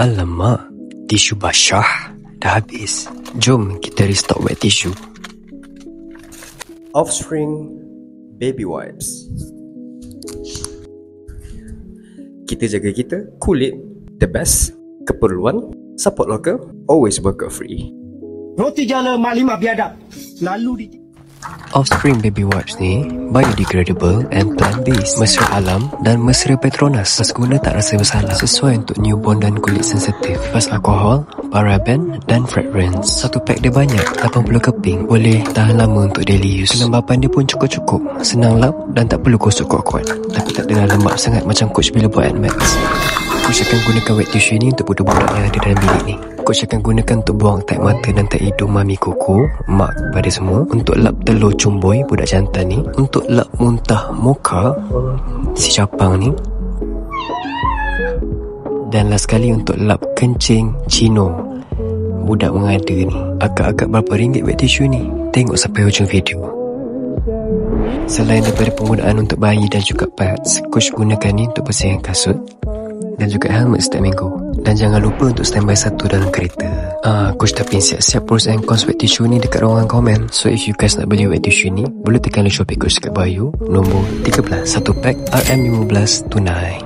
Alamak, tisu basah dah habis. Jom kita restock wet tissue. Offspring Baby Wipes. Kita jaga kita, kulit, the best, keperluan, support local, always burger free. Roti jala Mak Limah biadab. Lalu di Offspring Baby Wipes ni biodegradable and plant-based, mesra alam dan mesra Petronas. Pas guna tak rasa bersalah, sesuai untuk newborn dan kulit sensitif. Bebas alkohol, paraben dan fragrance. Satu pack dia banyak, 80 keping, boleh tahan lama untuk daily use. Kelembapan dia pun cukup-cukup, senang lap dan tak perlu gosok kuat-kuat. Tapi tak dengar lembab sangat macam Coach bila buat Max. Coach akan gunakan wet tissue ni untuk budak-budak yang ada dalam bilik ni. Coach akan gunakan untuk buang taik mata dan taik hidung mami koko, mak pada semua. Untuk lap telur cumboy budak jantan ni. Untuk lap muntah moka si capang ni. Dan last sekali untuk lap kencing cino budak mengada ni. Agak-agak berapa ringgit wet tissue ni? Tengok sampai hujung video. Selain daripada penggunaan untuk bayi dan juga pads, Coach gunakan ni untuk bersihkan kasut dan juga helmet setiap minggu. Dan jangan lupa untuk standby satu dalam kereta. Coach dah pin siap-siap pros and cons wet tissue ni dekat ruangan komen. So if you guys nak beli wet tissue ni, boleh tekan link Shopee Coach dekat bio nombor 13. Satu pack RM15 tunai.